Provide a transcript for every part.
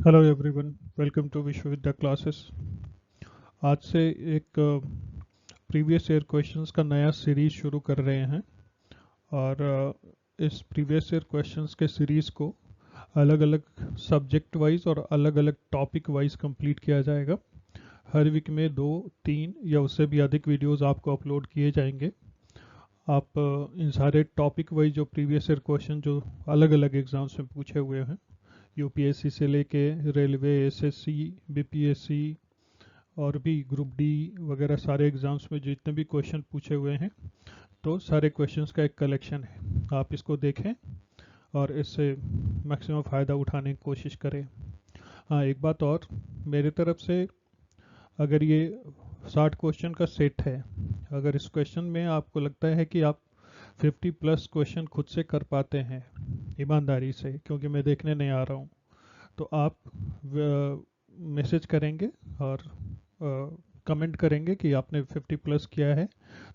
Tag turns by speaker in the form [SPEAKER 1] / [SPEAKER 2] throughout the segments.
[SPEAKER 1] Hello everyone, welcome to Vishwavidya classes. आज से एक प्रीवियस ईयर क्वेश्चंस का नया सीरीज शुरू कर रहे हैं और इस प्रीवियस ईयर क्वेश्चंस के सीरीज को अलग अलग सब्जेक्ट वाइज और अलग अलग टॉपिक वाइज कंप्लीट किया जाएगा। हर वीक में 2, 3 या उससे भी अधिक वीडियोस आपको अपलोड किए जाएंगे। आप इन सारे टॉपिक वाइज जो प्रीवियस ईयर क्वेश्चन जो अलग अलग एग्जाम्स में पूछे हुए हैं, यूपीएससी से लेके रेलवे, एसएससी, बीपीएससी और भी ग्रुप डी वगैरह सारे एग्जाम्स में जितने भी क्वेश्चन पूछे हुए हैं, तो सारे क्वेश्चंस का एक कलेक्शन है। आप इसको देखें और इससे मैक्सिमम फ़ायदा उठाने की कोशिश करें। हाँ, एक बात और, मेरी तरफ से अगर ये 60 क्वेश्चन का सेट है, अगर इस क्वेश्चन में आपको लगता है कि आप 50+ क्वेश्चन खुद से कर पाते हैं ईमानदारी से, क्योंकि मैं देखने नहीं आ रहा हूँ, तो आप मैसेज करेंगे और कमेंट करेंगे कि आपने 50+ किया है,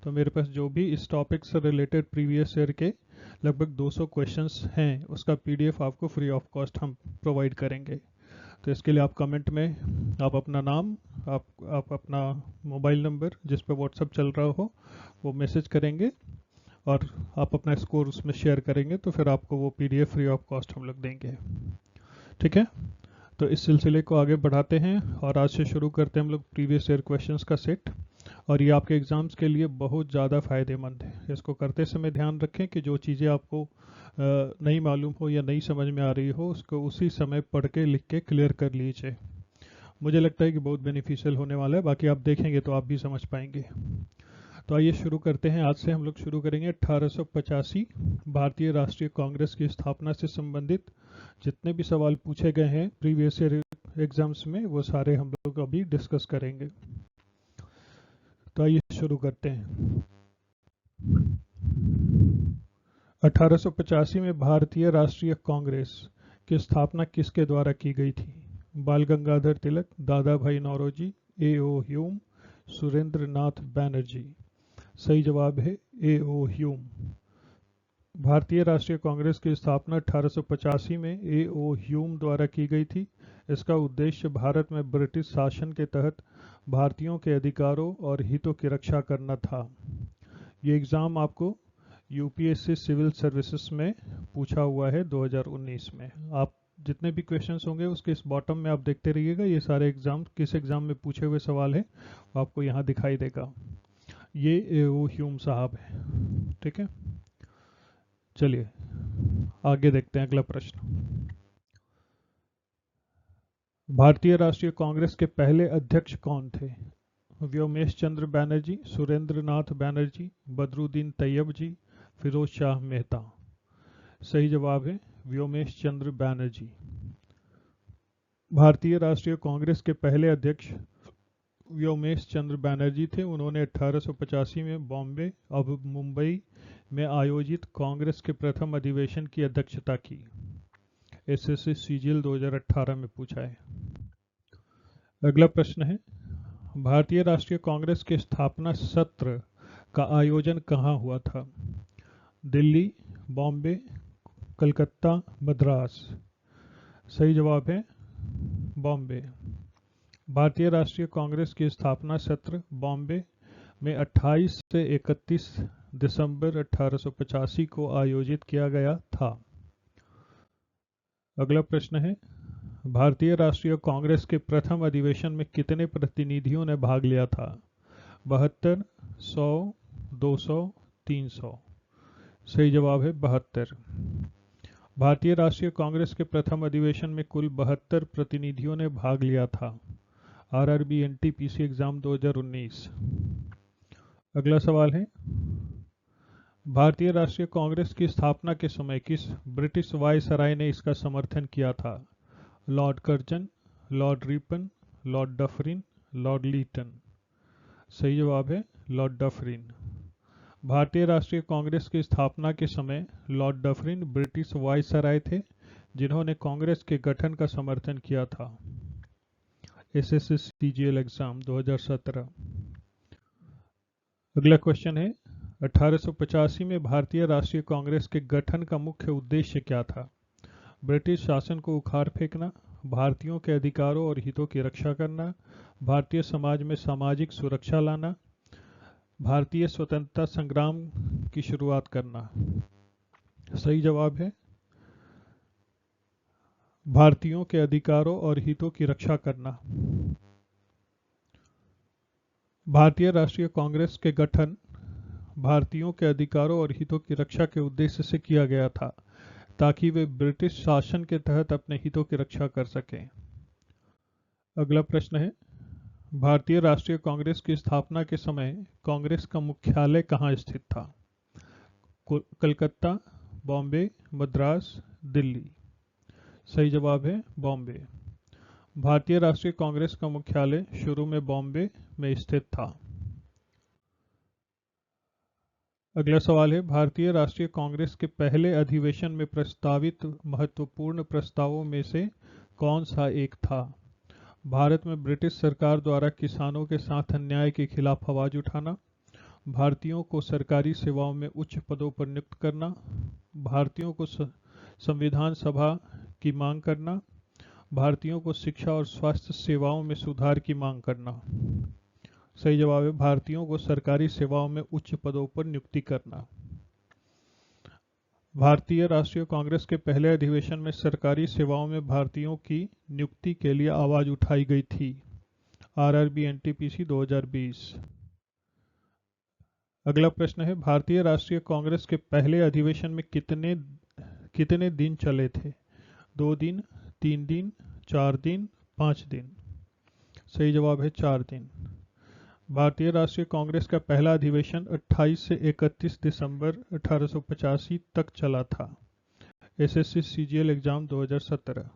[SPEAKER 1] तो मेरे पास जो भी इस टॉपिक से रिलेटेड प्रीवियस ईयर के लगभग 200 क्वेश्चंस हैं, उसका पीडीएफ आपको फ्री ऑफ कॉस्ट हम प्रोवाइड करेंगे। तो इसके लिए आप कमेंट में आप अपना नाम, आप अपना मोबाइल नंबर जिस पे व्हाट्सअप चल रहा हो वो मैसेज करेंगे और आप अपना स्कोर उसमें शेयर करेंगे, तो फिर आपको वो पीडीएफ फ्री ऑफ कॉस्ट हम लोग देंगे। ठीक है, तो इस सिलसिले को आगे बढ़ाते हैं और आज से शुरू करते हैं हम लोग प्रीवियस ईयर क्वेश्चंस का सेट। और ये आपके एग्जाम्स के लिए बहुत ज़्यादा फ़ायदेमंद है। इसको करते समय ध्यान रखें कि जो चीज़ें आपको नहीं मालूम हो या नहीं समझ में आ रही हो, उसको उसी समय पढ़ के लिख के क्लियर कर लीजिए। मुझे लगता है कि बहुत बेनिफिशियल होने वाला है, बाकी आप देखेंगे तो आप भी समझ पाएंगे। तो आइए शुरू करते हैं। आज से हम लोग शुरू करेंगे 1885 भारतीय राष्ट्रीय कांग्रेस की स्थापना से संबंधित जितने भी सवाल पूछे गए हैं प्रीवियस ईयर एग्जाम्स में, वो सारे हम लोग अभी डिस्कस करेंगे। तो आइए शुरू करते हैं। 1885 में भारतीय राष्ट्रीय कांग्रेस की स्थापना किसके द्वारा की गई थी? बाल गंगाधर तिलक, दादा भाई नौरोजी, ए.ओ. ह्यूम, सुरेंद्र नाथ बैनर्जी। सही जवाब है ए.ओ. ह्यूम। भारतीय राष्ट्रीय कांग्रेस की स्थापना 1885 में ए.ओ. ह्यूम द्वारा की गई थी। इसका उद्देश्य भारत में ब्रिटिश शासन के तहत भारतीयों के अधिकारों और हितों की रक्षा करना था। ये एग्ज़ाम आपको यूपीएससी सिविल सर्विसेज में पूछा हुआ है 2019 में। आप जितने भी क्वेश्चंस होंगे उसके इस बॉटम में आप देखते रहिएगा, ये सारे एग्जाम किस एग्जाम में पूछे हुए सवाल है आपको यहाँ दिखाई देगा। ये ए.ओ. ह्यूम साहब है। ठीक है, चलिए आगे देखते हैं अगला प्रश्न। भारतीय राष्ट्रीय कांग्रेस के पहले अध्यक्ष कौन थे? व्योमेश चंद्र बैनर्जी, सुरेंद्र नाथ बैनर्जी, बदरुद्दीन तैयब जी, फिरोज शाह मेहता। सही जवाब है व्योमेश चंद्र बैनर्जी। भारतीय राष्ट्रीय कांग्रेस के पहले अध्यक्ष व्योमेश चंद्र बैनर्जी थे। उन्होंने 1885 में बॉम्बे अब मुंबई में आयोजित कांग्रेस के प्रथम अधिवेशन की अध्यक्षता की। एसएससी सीजीएल 2018 में पूछा है। अगला प्रश्न है, भारतीय राष्ट्रीय कांग्रेस के स्थापना सत्र का आयोजन कहाँ हुआ था? दिल्ली, बॉम्बे, कलकत्ता, मद्रास। सही जवाब है बॉम्बे। भारतीय राष्ट्रीय कांग्रेस की स्थापना सत्र बॉम्बे में 28 से 31 दिसंबर 1885 को आयोजित किया गया था। अगला प्रश्न है, भारतीय राष्ट्रीय कांग्रेस के प्रथम अधिवेशन में कितने प्रतिनिधियों ने भाग लिया था? 72, 100, 200, 300। सही जवाब है 72। भारतीय राष्ट्रीय कांग्रेस के प्रथम अधिवेशन में कुल 72 प्रतिनिधियों ने भाग लिया था। RRB NTPC exam 2019। अगला सवाल है, भारतीय राष्ट्रीय कांग्रेस की स्थापना के समय किस ब्रिटिश वायसराय ने इसका समर्थन किया था? Lord Curzon, Lord Ripon, Lord Dufferin, Lord Lytton. सही जवाब है लॉर्ड डफरिन। भारतीय राष्ट्रीय कांग्रेस की स्थापना के समय लॉर्ड डफरिन ब्रिटिश वायसराय थे, जिन्होंने कांग्रेस के गठन का समर्थन किया था। SSC CGL exam 2017। अगला क्वेश्चन है, 1885 में भारतीय राष्ट्रीय कांग्रेस के गठन का मुख्य उद्देश्य क्या था? ब्रिटिश शासन को उखाड़ फेंकना, भारतीयों के अधिकारों और हितों की रक्षा करना, भारतीय समाज में सामाजिक सुरक्षा लाना, भारतीय स्वतंत्रता संग्राम की शुरुआत करना। सही जवाब है भारतीयों के अधिकारों और हितों की रक्षा करना। भारतीय राष्ट्रीय कांग्रेस के गठन भारतीयों के अधिकारों और हितों की रक्षा के उद्देश्य से किया गया था, ताकि वे ब्रिटिश शासन के तहत अपने हितों की रक्षा कर सकें। अगला प्रश्न है, भारतीय राष्ट्रीय कांग्रेस की स्थापना के समय कांग्रेस का मुख्यालय कहाँ स्थित था? कलकत्ता, बॉम्बे, मद्रास, दिल्ली। सही जवाब है बॉम्बे। भारतीय राष्ट्रीय कांग्रेस का मुख्यालय शुरू में बॉम्बे में स्थित था। अगला सवाल है, भारतीय राष्ट्रीय कांग्रेस के पहले अधिवेशन में प्रस्तावित महत्वपूर्ण प्रस्तावों में से कौन सा एक था? भारत में ब्रिटिश सरकार द्वारा किसानों के साथ अन्याय के खिलाफ आवाज उठाना, भारतीयों को सरकारी सेवाओं में उच्च पदों पर नियुक्त करना, भारतीयों को संविधान सभा की मांग करना, भारतीयों को शिक्षा और स्वास्थ्य सेवाओं में सुधार की मांग करना। सही जवाब है भारतीयों को सरकारी सेवाओं में उच्च पदों पर नियुक्ति करना। भारतीय राष्ट्रीय कांग्रेस के पहले अधिवेशन में सरकारी सेवाओं में भारतीयों की नियुक्ति के लिए आवाज उठाई गई थी। RRB NTPC 2020। अगला प्रश्न है, भारतीय राष्ट्रीय कांग्रेस के पहले अधिवेशन में कितने दिन चले थे? 2 दिन, 3 दिन, 4 दिन, 5 दिन। सही जवाब है 4 दिन। भारतीय राष्ट्रीय कांग्रेस का पहला अधिवेशन 28 से 31 दिसंबर 1885 तक चला था। SSC CGL exam 2017।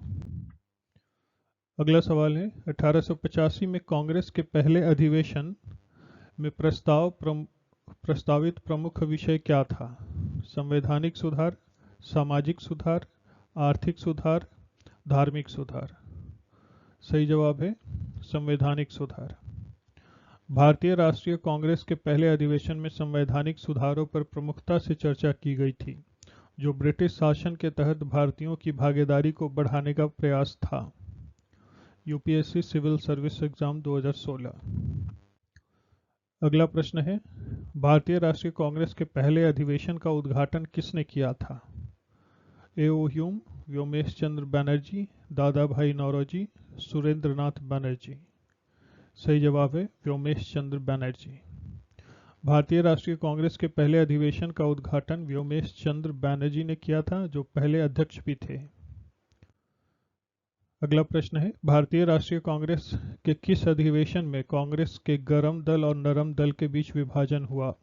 [SPEAKER 1] अगला सवाल है, 1885 में कांग्रेस के पहले अधिवेशन में प्रस्तावित प्रमुख विषय क्या था? संवैधानिक सुधार, सामाजिक सुधार, आर्थिक सुधार, धार्मिक सुधार। सही जवाब है संवैधानिक सुधार। भारतीय राष्ट्रीय कांग्रेस के पहले अधिवेशन में संवैधानिक सुधारों पर प्रमुखता से चर्चा की गई थी, जो ब्रिटिश शासन के तहत भारतीयों की भागीदारी को बढ़ाने का प्रयास था। UPSC civil service exam 2016। अगला प्रश्न है, भारतीय राष्ट्रीय कांग्रेस के पहले अधिवेशन का उद्घाटन किसने किया था? ए.ओ. ह्यूम, व्योमेश चंद्र बनर्जी, दादा भाई नौरोजी, सुरेंद्र नाथ बनर्जी। सही जवाब है व्योमेश चंद्र बनर्जी। भारतीय राष्ट्रीय कांग्रेस के पहले अधिवेशन का उद्घाटन व्योमेश चंद्र बनर्जी ने किया था, जो पहले अध्यक्ष भी थे। अगला प्रश्न है, भारतीय राष्ट्रीय कांग्रेस के किस अधिवेशन में कांग्रेस के गरम दल और नरम दल के बीच विभाजन हुआ?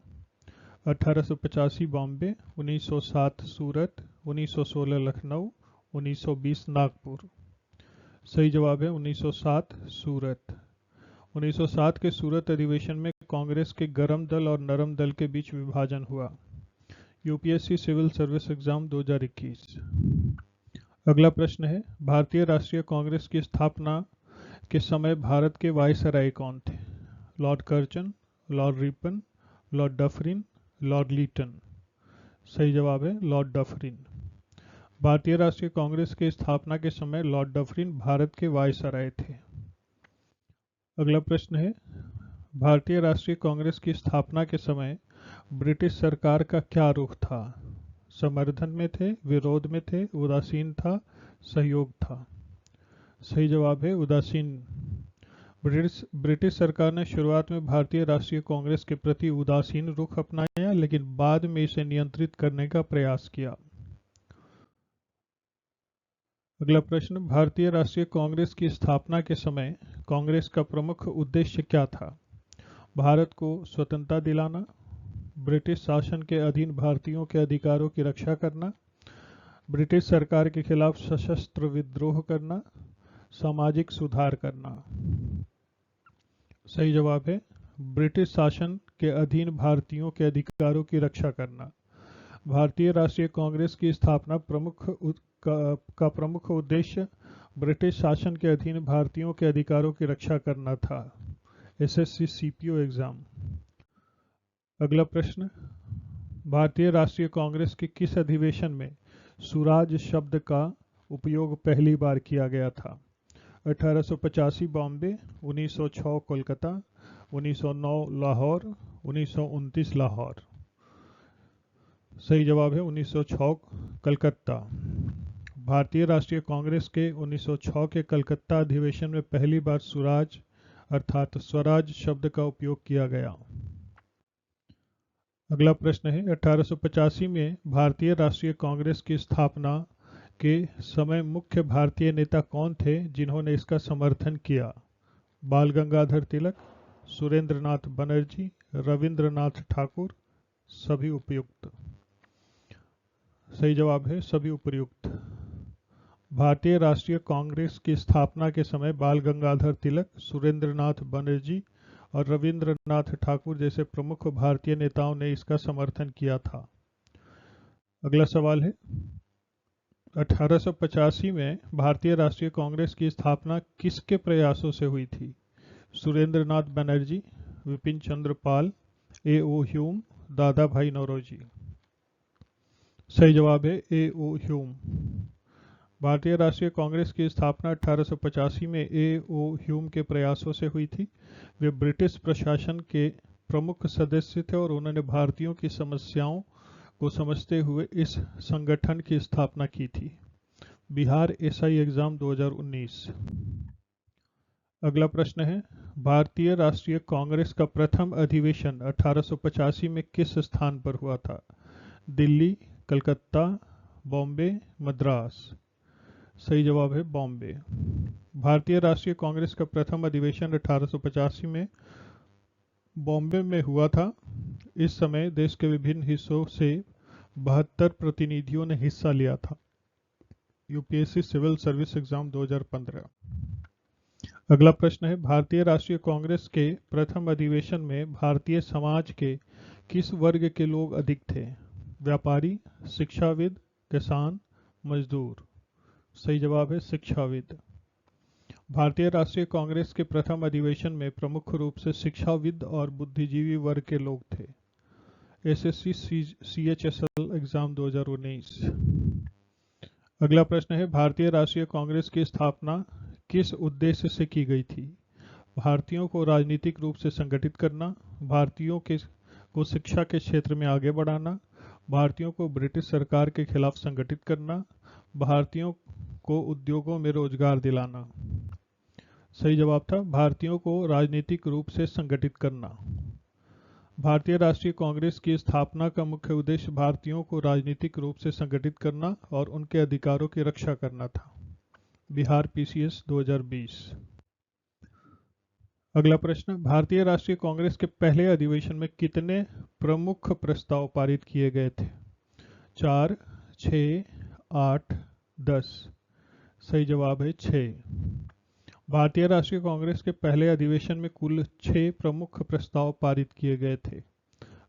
[SPEAKER 1] 1885 बॉम्बे, 1907 सूरत, 1916 लखनऊ, 1920 नागपुर। सही जवाब है 1907 सूरत। 1907 के सूरत अधिवेशन में कांग्रेस के गरम दल और नरम दल के बीच विभाजन हुआ। UPSC civil service exam 2021। अगला प्रश्न है, भारतीय राष्ट्रीय कांग्रेस की स्थापना के समय भारत के वायसराय कौन थे? Lord Curzon, Lord Ripon, Lord Dufferin, Lord Lytton. सही जवाब है लॉर्ड डफरिन। भारतीय राष्ट्रीय कांग्रेस की स्थापना के समय लॉर्ड डफरिन भारत के वायसराय थे। अगला प्रश्न है, भारतीय राष्ट्रीय कांग्रेस की स्थापना के समय ब्रिटिश सरकार का क्या रुख था? समर्थन में थे, विरोध में थे, उदासीन था, सहयोग था। सही जवाब है उदासीन। ब्रिटिश सरकार ने शुरुआत में भारतीय राष्ट्रीय कांग्रेस के प्रति उदासीन रुख अपनाया, लेकिन बाद में इसे नियंत्रित करने का प्रयास किया। अगला प्रश्न, भारतीय राष्ट्रीय कांग्रेस की स्थापना के समय कांग्रेस का प्रमुख उद्देश्य क्या था? भारत को स्वतंत्रता दिलाना, ब्रिटिश शासन के अधीन भारतीयों के अधिकारों की रक्षा करना, ब्रिटिश सरकार के खिलाफ सशस्त्र विद्रोह करना, सामाजिक सुधार करना। सही जवाब है ब्रिटिश शासन के अधीन भारतीयों के अधिकारों की रक्षा करना। भारतीय राष्ट्रीय कांग्रेस की स्थापना का प्रमुख उद्देश्य ब्रिटिश शासन के अधीन भारतीयों के अधिकारों की रक्षा करना था। SSC CPO exam. अगला प्रश्न, भारतीय राष्ट्रीय कांग्रेस के किस अधिवेशन में सुराज शब्द का उपयोग पहली बार किया गया था? 1885 बॉम्बे, 1906 कोलकाता, 1909 लाहौर, 1929 लाहौर। सही जवाब है 1906 कलकत्ता। भारतीय राष्ट्रीय कांग्रेस के 1906 के कलकत्ता अधिवेशन में पहली बार सुराज अर्थात स्वराज शब्द का उपयोग किया गया। अगला प्रश्न है 1885 में भारतीय राष्ट्रीय कांग्रेस की स्थापना के समय मुख्य भारतीय नेता कौन थे जिन्होंने इसका समर्थन किया? बाल गंगाधर तिलक, सुरेंद्रनाथ बनर्जी, रविंद्रनाथ ठाकुर, सभी उपयुक्त। सही जवाब है सभी उपयुक्त। भारतीय राष्ट्रीय कांग्रेस की स्थापना के समय बाल गंगाधर तिलक, सुरेंद्रनाथ बनर्जी और रविंद्रनाथ ठाकुर जैसे प्रमुख भारतीय नेताओं ने इसका समर्थन किया था। अगला सवाल है 1885 में भारतीय राष्ट्रीय कांग्रेस की स्थापना किसके प्रयासों से हुई थी? सुरेंद्रनाथ बनर्जी, विपिन चंद्र पाल, ए.ओ. ह्यूम, दादा भाई नौरोजी। सही जवाब है ए.ओ. ह्यूम। भारतीय राष्ट्रीय कांग्रेस की स्थापना 1885 में ए.ओ. ह्यूम के प्रयासों से हुई थी। वे ब्रिटिश प्रशासन के प्रमुख सदस्य थे और उन्होंने भारतीयों की समस्याओं को समझते हुए इस संगठन की स्थापना की थी। Bihar SI exam 2019। अगला प्रश्न है भारतीय राष्ट्रीय कांग्रेस का प्रथम अधिवेशन 1885 में किस स्थान पर हुआ था? दिल्ली, कलकत्ता, बॉम्बे, मद्रास। सही जवाब है बॉम्बे। भारतीय राष्ट्रीय कांग्रेस का प्रथम अधिवेशन 1885 में बॉम्बे में हुआ था। इस समय देश के विभिन्न हिस्सों से 72 प्रतिनिधियों ने हिस्सा लिया था। UPSC civil service exam 2015। अगला प्रश्न है भारतीय राष्ट्रीय कांग्रेस के प्रथम अधिवेशन में भारतीय समाज के किस वर्ग के लोग अधिक थे? व्यापारी, शिक्षाविद, किसान, मजदूर। सही जवाब है शिक्षाविद। भारतीय राष्ट्रीय कांग्रेस के प्रथम अधिवेशन में प्रमुख रूप से शिक्षाविद और बुद्धिजीवी वर्ग के लोग थे। SSC CHSL exam 2019। अगला प्रश्न है भारतीय राष्ट्रीय कांग्रेस की स्थापना किस उद्देश्य से की गई थी? भारतीयों को राजनीतिक रूप से संगठित करना, भारतीयों को शिक्षा के क्षेत्र में आगे बढ़ाना, भारतीयों को ब्रिटिश सरकार के खिलाफ संगठित करना, भारतीयों को उद्योगों में रोजगार दिलाना। सही जवाब था भारतीयों को राजनीतिक रूप से संगठित करना। भारतीय राष्ट्रीय कांग्रेस की स्थापना का मुख्य उद्देश्य भारतीयों को राजनीतिक रूप से संगठित करना और उनके अधिकारों की रक्षा करना था। बिहार पीसीएस 2020। अगला प्रश्न भारतीय राष्ट्रीय कांग्रेस के पहले अधिवेशन में कितने प्रमुख प्रस्ताव पारित किए गए थे? 4, 6, 8, 10। सही जवाब है 6। भारतीय राष्ट्रीय कांग्रेस के पहले अधिवेशन में कुल 6 प्रमुख प्रस्ताव पारित किए गए थे।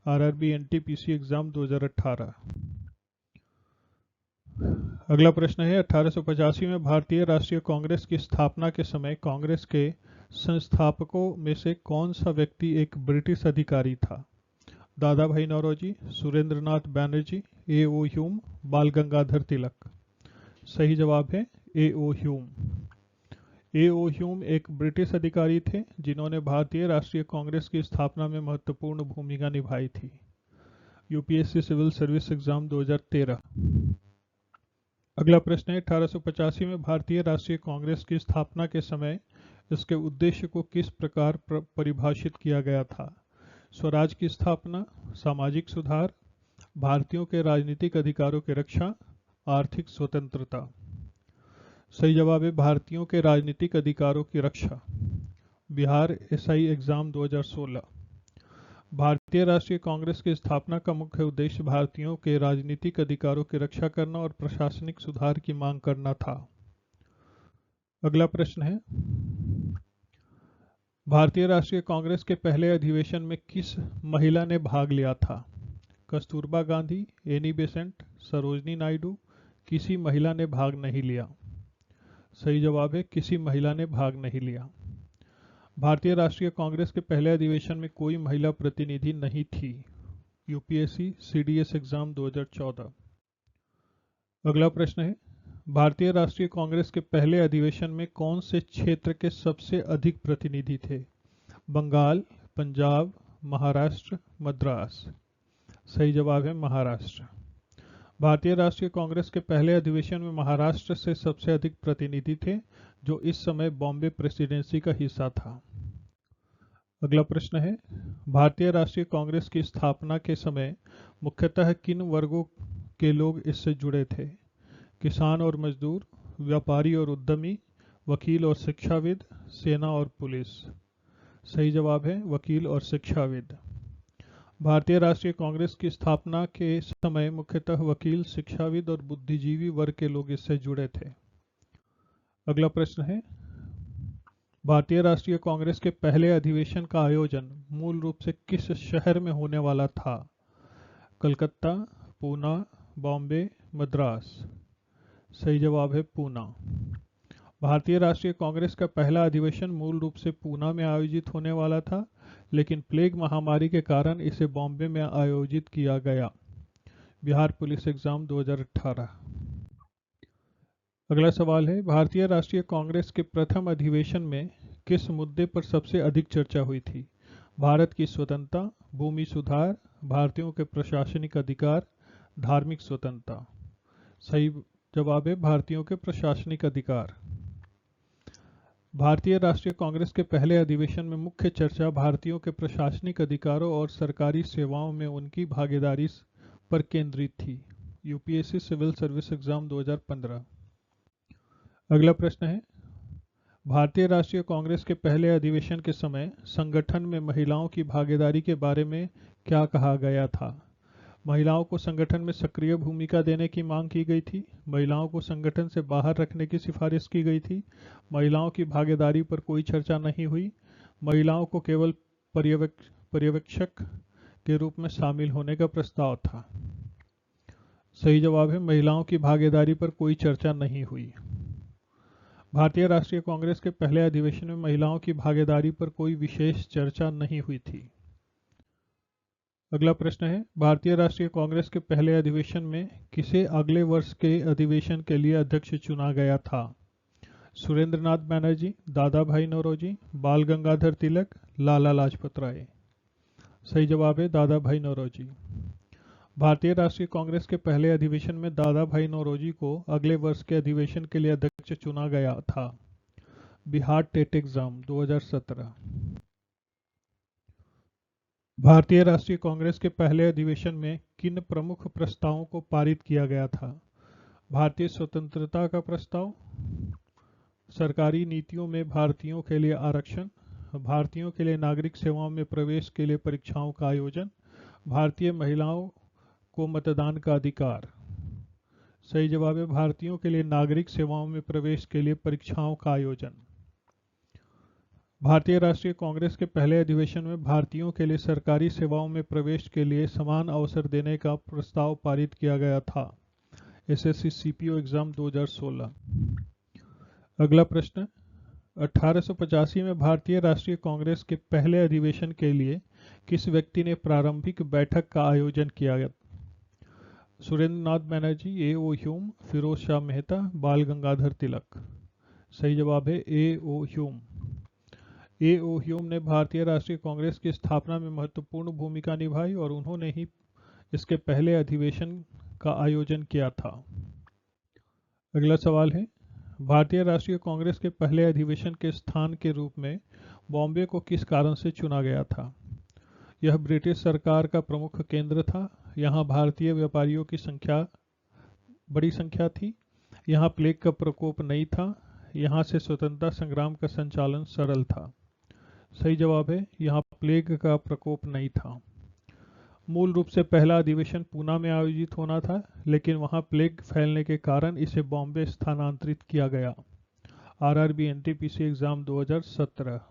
[SPEAKER 1] RRB NTPC exam 2018। अगला प्रश्न है 1885 में भारतीय राष्ट्रीय कांग्रेस की स्थापना के समय कांग्रेस के संस्थापकों में से कौन सा व्यक्ति एक ब्रिटिश अधिकारी था? दादा भाई नौरोजी, सुरेंद्रनाथ बैनर्जी, ए.ओ. ह्यूम, बाल गंगाधर तिलक। सही जवाब है ए.ओ. ह्यूम। ए.ओ. ह्यूम एक ब्रिटिश अधिकारी थे जिन्होंने भारतीय राष्ट्रीय कांग्रेस की स्थापना में महत्वपूर्ण भूमिका निभाई थी। UPSC civil service exam 2013। अगला प्रश्न है 1885 में भारतीय राष्ट्रीय कांग्रेस की स्थापना के समय इसके उद्देश्य को किस प्रकार परिभाषित किया गया था? स्वराज की स्थापना, सामाजिक सुधार, भारतीयों के राजनीतिक अधिकारों की रक्षा, आर्थिक स्वतंत्रता। सही जवाब है भारतीयों के राजनीतिक अधिकारों की रक्षा। Bihar SI exam 2016। भारतीय राष्ट्रीय कांग्रेस की स्थापना का मुख्य उद्देश्य भारतीयों के राजनीतिक अधिकारों की रक्षा करना और प्रशासनिक सुधार की मांग करना था। अगला प्रश्न है भारतीय राष्ट्रीय कांग्रेस के पहले अधिवेशन में किस महिला ने भाग लिया था? कस्तूरबा गांधी, एनी बेसेंट, सरोजनी नायडू, किसी महिला ने भाग नहीं लिया। सही जवाब है किसी महिला ने भाग नहीं लिया। भारतीय राष्ट्रीय कांग्रेस के पहले अधिवेशन में कोई महिला प्रतिनिधि नहीं थी। UPSC CDS exam 2014। अगला प्रश्न है भारतीय राष्ट्रीय कांग्रेस के पहले अधिवेशन में कौन से क्षेत्र के सबसे अधिक प्रतिनिधि थे? बंगाल, पंजाब, महाराष्ट्र, मद्रास। सही जवाब है महाराष्ट्र। भारतीय राष्ट्रीय कांग्रेस के पहले अधिवेशन में महाराष्ट्र से सबसे अधिक प्रतिनिधि थे, जो इस समय बॉम्बे प्रेसिडेंसी का हिस्सा था। अगला प्रश्न है, भारतीय राष्ट्रीय कांग्रेस की स्थापना के समय मुख्यतः किन वर्गों के लोग इससे जुड़े थे? किसान और मजदूर, व्यापारी और उद्यमी, वकील और शिक्षाविद, सेना और पुलिस। सही जवाब है वकील और शिक्षाविद। भारतीय राष्ट्रीय कांग्रेस की स्थापना के समय मुख्यतः वकील, शिक्षाविद और बुद्धिजीवी वर्ग के लोग इससे जुड़े थे। अगला प्रश्न है, भारतीय राष्ट्रीय कांग्रेस के पहले अधिवेशन का आयोजन मूल रूप से किस शहर में होने वाला था? कलकत्ता, पूना, बॉम्बे, मद्रास। सही जवाब है पूना। भारतीय राष्ट्रीय कांग्रेस का पहला अधिवेशन मूल रूप से पूना में आयोजित होने वाला था, लेकिन प्लेग महामारी के कारण इसे बॉम्बे में आयोजित किया गया। Bihar police exam 2018। अगला सवाल है, भारतीय राष्ट्रीय कांग्रेस के प्रथम अधिवेशन में किस मुद्दे पर सबसे अधिक चर्चा हुई थी? भारत की स्वतंत्रता, भूमि सुधार, भारतीयों के प्रशासनिक अधिकार, धार्मिक स्वतंत्रता। सही जवाब है भारतीयों के प्रशासनिक अधिकार। भारतीय राष्ट्रीय कांग्रेस के पहले अधिवेशन में मुख्य चर्चा भारतीयों के प्रशासनिक अधिकारों और सरकारी सेवाओं में उनकी भागीदारी पर केंद्रित थी। UPSC civil service exam 2015। अगला प्रश्न है, भारतीय राष्ट्रीय कांग्रेस के पहले अधिवेशन के समय संगठन में महिलाओं की भागीदारी के बारे में क्या कहा गया था? महिलाओं को संगठन में सक्रिय भूमिका देने की मांग की गई थी, महिलाओं को संगठन से बाहर रखने की सिफारिश की गई थी, महिलाओं की भागीदारी पर कोई चर्चा नहीं हुई, महिलाओं को केवल पर्यवेक्षक के रूप में शामिल होने का प्रस्ताव था। सही जवाब है महिलाओं की भागीदारी पर कोई चर्चा नहीं हुई। भारतीय राष्ट्रीय कांग्रेस के पहले अधिवेशन में महिलाओं की भागीदारी पर कोई विशेष चर्चा नहीं हुई थी। अगला प्रश्न है, भारतीय राष्ट्रीय कांग्रेस के पहले अधिवेशन में किसे अगले वर्ष के अधिवेशन के लिए अध्यक्ष चुना गया था? सुरेंद्र नाथ बनर्जी, दादा भाई नौरोजी, बाल गंगाधर तिलक, लाला लाजपत राय। सही जवाब है दादा भाई नौरोजी। भारतीय राष्ट्रीय कांग्रेस के पहले अधिवेशन में दादा भाई नौरोजी को अगले वर्ष के अधिवेशन के लिए अध्यक्ष चुना गया था। Bihar TET exam 2017। भारतीय राष्ट्रीय कांग्रेस के पहले अधिवेशन में किन प्रमुख प्रस्तावों को पारित किया गया था? भारतीय स्वतंत्रता का प्रस्ताव, सरकारी नीतियों में भारतीयों के लिए आरक्षण, भारतीयों के लिए नागरिक सेवाओं में प्रवेश के लिए परीक्षाओं का आयोजन, भारतीय महिलाओं को मतदान का अधिकार। सही जवाब है भारतीयों के लिए नागरिक सेवाओं में प्रवेश के लिए परीक्षाओं का आयोजन। भारतीय राष्ट्रीय कांग्रेस के पहले अधिवेशन में भारतीयों के लिए सरकारी सेवाओं में प्रवेश के लिए समान अवसर देने का प्रस्ताव पारित किया गया था। SSC CPO exam 2016। अगला प्रश्न, 1885 में भारतीय राष्ट्रीय कांग्रेस के पहले अधिवेशन के लिए किस व्यक्ति ने प्रारंभिक बैठक का आयोजन किया? सुरेंद्र नाथ बनर्जी, ए.ओ. ह्यूम, फिरोज शाह मेहता, बाल गंगाधर तिलक। सही जवाब है ए.ओ. ह्यूम। ए.ओ. ह्यूम ने भारतीय राष्ट्रीय कांग्रेस की स्थापना में महत्वपूर्ण भूमिका निभाई और उन्होंने ही इसके पहले अधिवेशन का आयोजन किया था। अगला सवाल है, भारतीय राष्ट्रीय कांग्रेस के पहले अधिवेशन के स्थान के रूप में बॉम्बे को किस कारण से चुना गया था? यह ब्रिटिश सरकार का प्रमुख केंद्र था, यहाँ भारतीय व्यापारियों की बड़ी संख्या थी, यहाँ प्लेग का प्रकोप नहीं था, यहाँ से स्वतंत्रता संग्राम का संचालन सरल था। सही जवाब है यहाँ प्लेग का प्रकोप नहीं था। मूल रूप से पहला अधिवेशन पूना में आयोजित होना था, लेकिन वहां प्लेग फैलने के कारण इसे बॉम्बे स्थानांतरित किया गया। RRB NTPC exam 2017।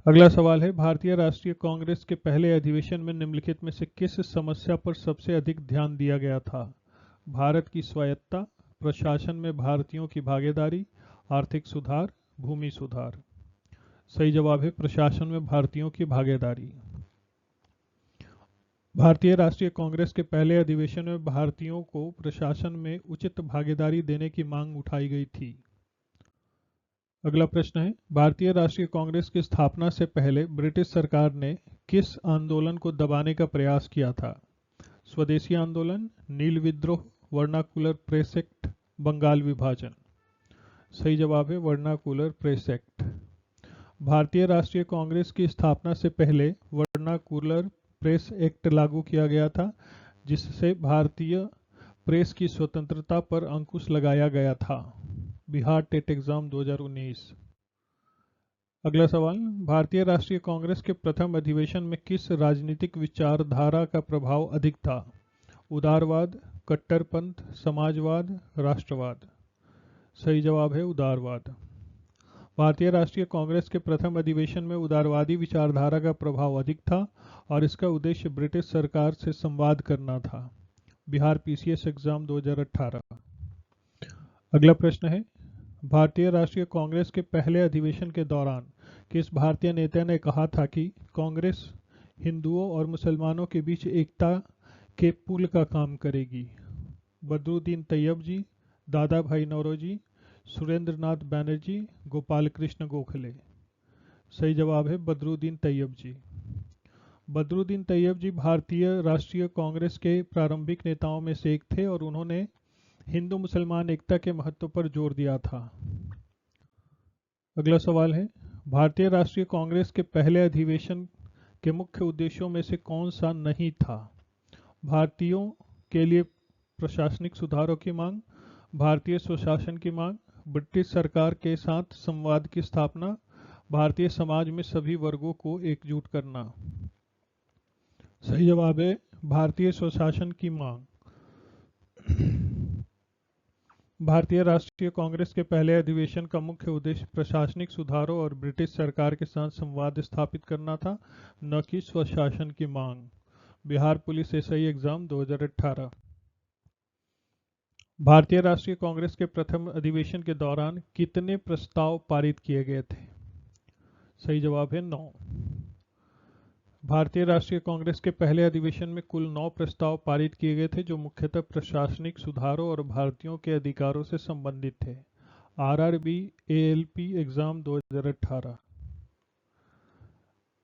[SPEAKER 1] अगला सवाल है, भारतीय राष्ट्रीय कांग्रेस के पहले अधिवेशन में निम्नलिखित में से किस समस्या पर सबसे अधिक ध्यान दिया गया था? भारत की स्वायत्तता, प्रशासन में भारतीयों की भागीदारी, आर्थिक सुधार, भूमि सुधार। सही जवाब है प्रशासन में भारतीयों की भागीदारी। भारतीय राष्ट्रीय कांग्रेस के पहले अधिवेशन में भारतीयों को प्रशासन में उचित भागीदारी देने की मांग उठाई गई थी। अगला प्रश्न है, भारतीय राष्ट्रीय कांग्रेस की स्थापना से पहले ब्रिटिश सरकार ने किस आंदोलन को दबाने का प्रयास किया था? स्वदेशी आंदोलन, नील विद्रोह, वर्नाकुलर प्रेस एक्ट, बंगाल विभाजन। सही जवाब है वर्नाकुलर प्रेस एक्ट। भारतीय राष्ट्रीय कांग्रेस की स्थापना से पहले वर्नाकुलर प्रेस एक्ट लागू किया गया था, जिससे भारतीय प्रेस की स्वतंत्रता पर अंकुश लगाया गया था। Bihar TET exam 2019। अगला सवाल, भारतीय राष्ट्रीय कांग्रेस के प्रथम अधिवेशन में किस राजनीतिक विचारधारा का प्रभाव अधिक था? उदारवाद, कट्टरपंथ, समाजवाद, राष्ट्रवाद। सही जवाब है उदारवाद। भारतीय राष्ट्रीय कांग्रेस के प्रथम अधिवेशन में उदारवादी विचारधारा का प्रभाव अधिक था और इसका उद्देश्य ब्रिटिश सरकार से संवाद करना था। Bihar PCS exam 2018। अगला प्रश्न है, भारतीय राष्ट्रीय कांग्रेस के पहले अधिवेशन के दौरान किस भारतीय नेता ने कहा था कि कांग्रेस हिंदुओं और मुसलमानों के बीच एकता के पुल का काम करेगी? बदरुद्दीन तैयब जी, दादा भाई नौरोजी, सुरेंद्र नाथ बैनर्जी, गोपाल कृष्ण गोखले। सही जवाब है बदरुद्दीन तैयब जी। बदरुद्दीन तैयब जी भारतीय राष्ट्रीय कांग्रेस के प्रारंभिक नेताओं में से एक थे और उन्होंने हिंदू मुसलमान एकता के महत्व पर जोर दिया था। अगला सवाल है, भारतीय राष्ट्रीय कांग्रेस के पहले अधिवेशन के मुख्य उद्देश्यों में से कौन सा नहीं था? भारतीयों के लिए प्रशासनिक सुधारों की मांग, भारतीय स्वशासन की मांग, ब्रिटिश सरकार के साथ संवाद की स्थापना, भारतीय समाज में सभी वर्गों को एकजुट करना। सही जवाब है भारतीय स्वशासन की मांग। भारतीय राष्ट्रीय कांग्रेस के पहले अधिवेशन का मुख्य उद्देश्य प्रशासनिक सुधारों और ब्रिटिश सरकार के साथ संवाद स्थापित करना था, न कि स्वशासन की मांग। Bihar police SI exam 2018। भारतीय राष्ट्रीय कांग्रेस के प्रथम अधिवेशन के दौरान कितने प्रस्ताव पारित किए गए थे? सही जवाब है 9। भारतीय राष्ट्रीय कांग्रेस के पहले अधिवेशन में कुल 9 प्रस्ताव पारित किए गए थे, जो मुख्यतः प्रशासनिक सुधारों और भारतीयों के अधिकारों से संबंधित थे। RRB ALP exam 2018।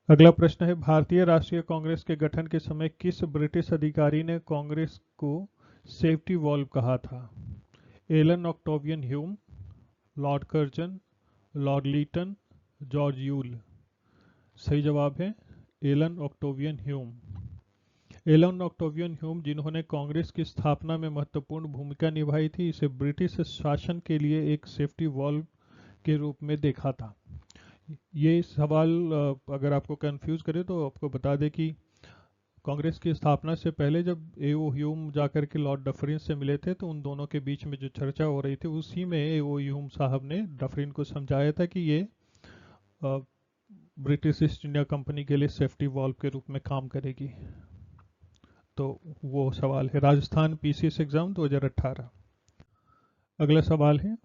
[SPEAKER 1] अगला प्रश्न है, भारतीय राष्ट्रीय कांग्रेस के गठन के समय किस ब्रिटिश अधिकारी ने कांग्रेस को सेफ्टी वॉल्व कहा था? Allan Octavian Hume, lord Curzon, lord Lytton, George Yule. सही जवाब है Allan Octavian Hume. Allan Octavian Hume, जिन्होंने कांग्रेस की स्थापना में महत्वपूर्ण भूमिका निभाई थी, इसे ब्रिटिश शासन के लिए एक सेफ्टी वॉल्व के रूप में देखा था। ये सवाल अगर आपको कंफ्यूज करे तो आपको बता दें कि कांग्रेस की स्थापना से पहले जब एओ ह्यूम जाकर के लॉर्ड डफरिन से मिले थे, तो उन दोनों के बीच में जो चर्चा हो रही थी, उसी में एओ ह्यूम साहब ने डफरिन को समझाया था कि ये ब्रिटिश ईस्ट इंडिया कंपनी के लिए सेफ्टी वॉल्व के रूप में काम करेगी। तो वो सवाल है राजस्थान पीसीएस एग्जाम 2018। अगला सवाल है,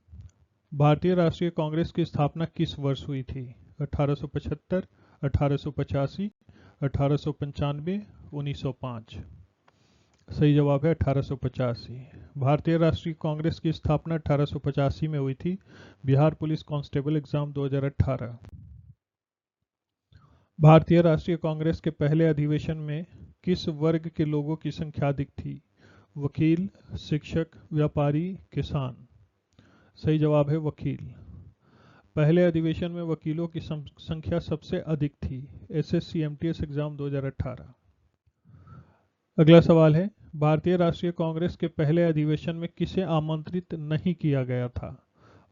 [SPEAKER 1] भारतीय राष्ट्रीय कांग्रेस की स्थापना किस वर्ष हुई थी? 1875, 1885, 1895, 1905। सही जवाब है 1885। भारतीय राष्ट्रीय कांग्रेस की स्थापना 1885 में हुई थी। Bihar police constable exam 2018। भारतीय राष्ट्रीय कांग्रेस के पहले अधिवेशन में किस वर्ग के लोगों की संख्या अधिक थी? वकील, शिक्षक, व्यापारी, किसान। सही जवाब है वकील। पहले अधिवेशन में वकीलों की संख्या सबसे अधिक थी। SSC MTS exam 2018। अगला सवाल है, भारतीय राष्ट्रीय कांग्रेस के पहले अधिवेशन में किसे आमंत्रित नहीं किया गया था?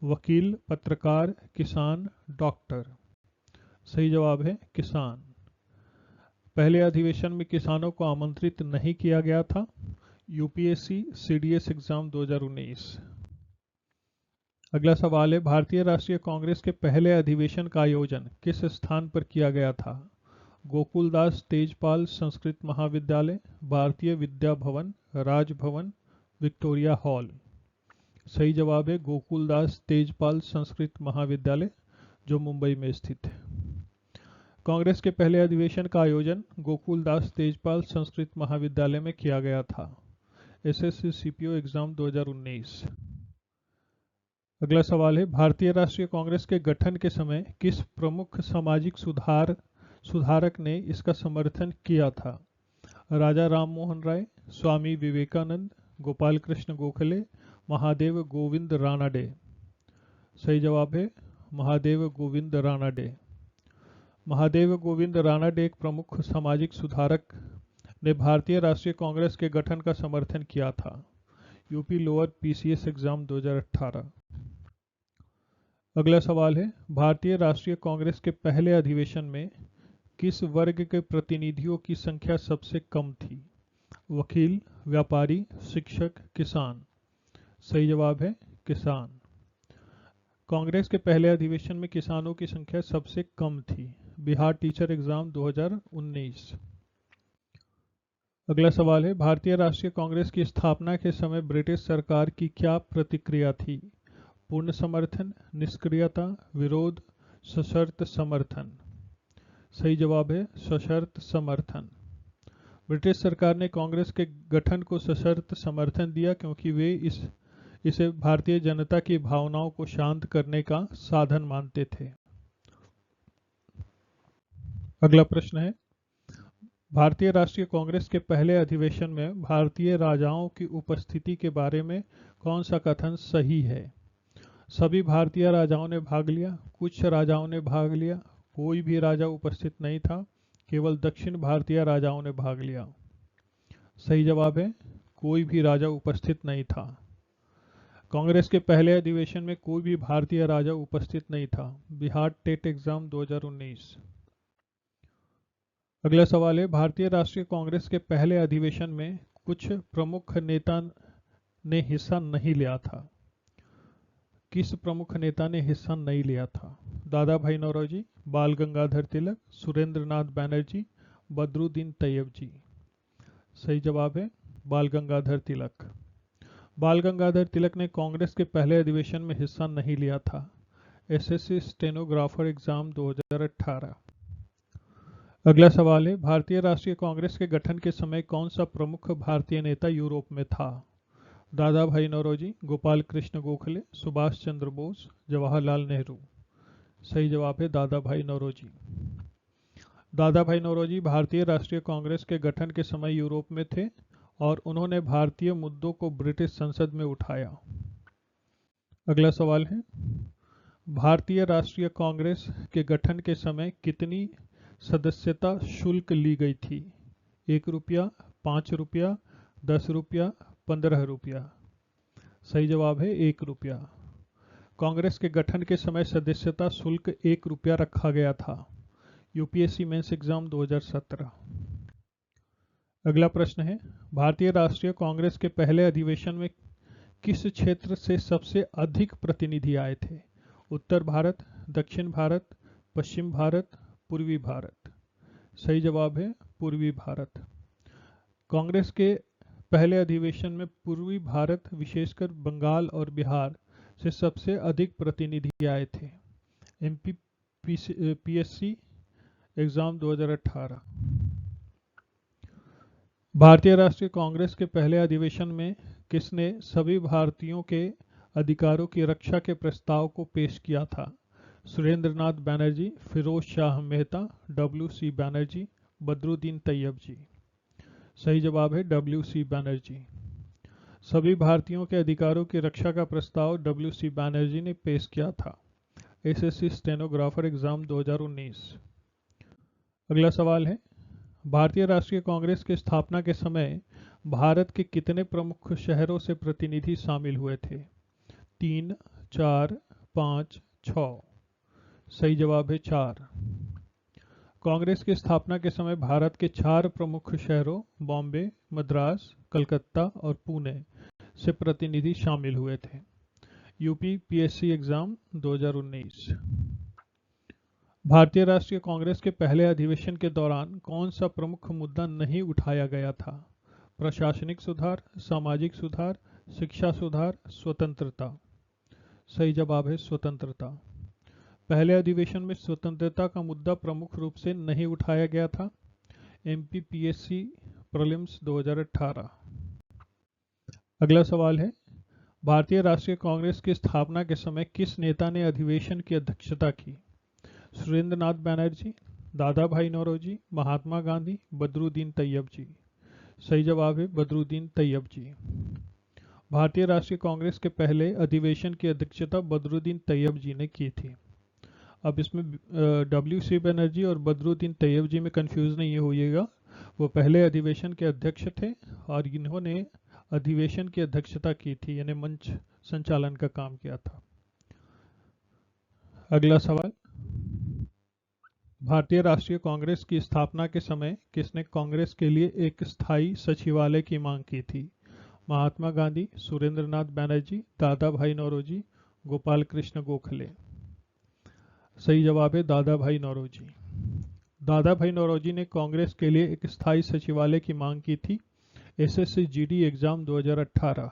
[SPEAKER 1] वकील, पत्रकार, किसान, डॉक्टर। सही जवाब है किसान। पहले अधिवेशन में किसानों को आमंत्रित नहीं किया गया था। UPSC CDS exam 2019। अगला सवाल है, भारतीय राष्ट्रीय कांग्रेस के पहले अधिवेशन का आयोजन किस स्थान पर किया गया था? गोकुलदास तेजपाल संस्कृत महाविद्यालय, भारतीय विद्या भवन, राजभवन, विक्टोरिया हॉल। सही जवाब है गोकुलदास तेजपाल संस्कृत महाविद्यालय, जो मुंबई में स्थित है। कांग्रेस के पहले अधिवेशन का आयोजन गोकुलदास तेजपाल संस्कृत महाविद्यालय में किया गया था। SSC CPO exam 2019। अगला सवाल है, भारतीय राष्ट्रीय कांग्रेस के गठन के समय किस प्रमुख सामाजिक सुधारक ने इसका समर्थन किया था? राजा राम मोहन राय, स्वामी विवेकानंद, गोपाल कृष्ण गोखले, महादेव गोविंद रानाडे। सही जवाब है महादेव गोविंद रानाडे। महादेव गोविंद रानाडे एक प्रमुख सामाजिक सुधारक ने भारतीय राष्ट्रीय कांग्रेस के गठन का समर्थन किया था। UP lower PCS exam 2018। अगला सवाल है, भारतीय राष्ट्रीय कांग्रेस के पहले अधिवेशन में किस वर्ग के प्रतिनिधियों की संख्या सबसे कम थी? वकील, व्यापारी, शिक्षक, किसान। सही जवाब है किसान। कांग्रेस के पहले अधिवेशन में किसानों की संख्या सबसे कम थी। Bihar teacher exam 2019। अगला सवाल है, भारतीय राष्ट्रीय कांग्रेस की स्थापना के समय ब्रिटिश सरकार की क्या प्रतिक्रिया थी? पूर्ण समर्थन, निष्क्रियता, विरोध, सशर्त समर्थन। सही जवाब है सशर्त समर्थन। ब्रिटिश सरकार ने कांग्रेस के गठन को सशर्त समर्थन दिया क्योंकि वे इसे भारतीय जनता की भावनाओं को शांत करने का साधन मानते थे। अगला प्रश्न है, भारतीय राष्ट्रीय कांग्रेस के पहले अधिवेशन में भारतीय राजाओं की उपस्थिति के बारे में कौन सा कथन सही है? सभी भारतीय राजाओं ने भाग लिया, कुछ राजाओं ने भाग लिया, कोई भी राजा उपस्थित नहीं था, केवल दक्षिण भारतीय राजाओं ने भाग लिया। सही जवाब है कोई भी राजा उपस्थित नहीं था। कांग्रेस के पहले अधिवेशन में कोई भी भारतीय राजा उपस्थित नहीं था। Bihar TET exam 2019। अगला सवाल है, भारतीय राष्ट्रीय कांग्रेस के पहले अधिवेशन में कुछ प्रमुख नेता ने हिस्सा नहीं लिया था। किस प्रमुख नेता ने हिस्सा नहीं लिया था? दादा भाई नौरोजी, बाल गंगाधर तिलक, सुरेंद्र नाथ बैनर्जी, बदरुद्दीन तैयब जी। सही जवाब है बाल गंगाधर तिलक। बाल गंगाधर तिलक ने कांग्रेस के पहले अधिवेशन में हिस्सा नहीं लिया था। SSC stenographer exam 2018। अगला सवाल है, भारतीय राष्ट्रीय कांग्रेस के गठन के समय कौन सा प्रमुख भारतीय नेता यूरोप में था? दादा भाई नौरोजी, गोपाल कृष्ण गोखले, सुभाष चंद्र बोस, जवाहरलाल नेहरू। सही जवाब है दादा भाई नौरोजी। दादा भाई नौरोजी भारतीय राष्ट्रीय कांग्रेस के गठन के समय यूरोप में थे और उन्होंने भारतीय मुद्दों को ब्रिटिश संसद में उठाया। अगला सवाल है, भारतीय राष्ट्रीय कांग्रेस के गठन के समय कितनी सदस्यता शुल्क ली गई थी? 1 रुपया, 5 रुपया, 10 रुपया, 15 रुपया। सही जवाब है 1 रुपया। कांग्रेस के गठन के समय सदस्यता शुल्क 1 रुपया रखा गया था। UPSC mains exam 2017। अगला प्रश्न है, भारतीय राष्ट्रीय कांग्रेस के पहले अधिवेशन में किस क्षेत्र से सबसे अधिक प्रतिनिधि आए थे? उत्तर भारत, दक्षिण भारत, पश्चिम भारत, पूर्वी भारत। सही जवाब है पूर्वी भारत। कांग्रेस के पहले अधिवेशन में पूर्वी भारत, विशेषकर बंगाल और बिहार से सबसे अधिक प्रतिनिधि आए थे। MP PSC exam 2018। भारतीय राष्ट्रीय कांग्रेस के पहले अधिवेशन में किसने सभी भारतीयों के अधिकारों की रक्षा के प्रस्ताव को पेश किया था? सुरेंद्र नाथ बैनर्जी, फिरोज शाह मेहता, डब्ल्यू.सी. बैनर्जी, बदरुद्दीन तैयब जी। सही जवाब है डब्ल्यू.सी. बैनर्जी। सभी भारतीयों के अधिकारों की रक्षा का प्रस्ताव डब्ल्यू.सी. बैनर्जी ने पेश किया था। SSC stenographer exam 2019। अगला सवाल है, भारतीय राष्ट्रीय कांग्रेस की स्थापना के समय भारत के कितने प्रमुख शहरों से प्रतिनिधि शामिल हुए थे? 3, 4, 5, 6। सही जवाब है 4। कांग्रेस की स्थापना के समय भारत के 4 प्रमुख शहरों बॉम्बे, मद्रास, कलकत्ता और पुणे से प्रतिनिधि शामिल हुए थे। UP PSC exam 2019। भारतीय राष्ट्रीय कांग्रेस के पहले अधिवेशन के दौरान कौन सा प्रमुख मुद्दा नहीं उठाया गया था? प्रशासनिक सुधार, सामाजिक सुधार, शिक्षा सुधार, स्वतंत्रता। सही जवाब है स्वतंत्रता। पहले अधिवेशन में स्वतंत्रता का मुद्दा प्रमुख रूप से नहीं उठाया गया था। MPPSC prelims 2018। अगला सवाल है, भारतीय राष्ट्रीय कांग्रेस की स्थापना के समय किस नेता ने अधिवेशन की अध्यक्षता की? सुरेंद्र नाथ बैनर्जी, दादा भाई नौरोजी, महात्मा गांधी, बदरुद्दीन तैयब जी। सही जवाब है बदरुद्दीन तैयब जी। भारतीय राष्ट्रीय कांग्रेस के पहले अधिवेशन की अध्यक्षता बदरुद्दीन तैयब जी ने की थी। अब इसमें WC बनर्जी और बदरुद्दीन तैयब जी में कंफ्यूज नहीं होइएगा, वो पहले अधिवेशन के अध्यक्ष थे और इन्होंने अधिवेशन की अध्यक्षता की थी, यानी मंच संचालन का काम किया था। अगला सवाल, भारतीय राष्ट्रीय कांग्रेस की स्थापना के समय किसने कांग्रेस के लिए एक स्थायी सचिवालय की मांग की थी? महात्मा गांधी, सुरेंद्र नाथ बैनर्जी, दादा भाई नौरोजी, गोपाल कृष्ण गोखले। सही जवाब है दादा भाई नौरोजी। दादा भाई नौरोजी ने कांग्रेस के लिए एक स्थायी सचिवालय की मांग की थी। SSC GD exam 2018।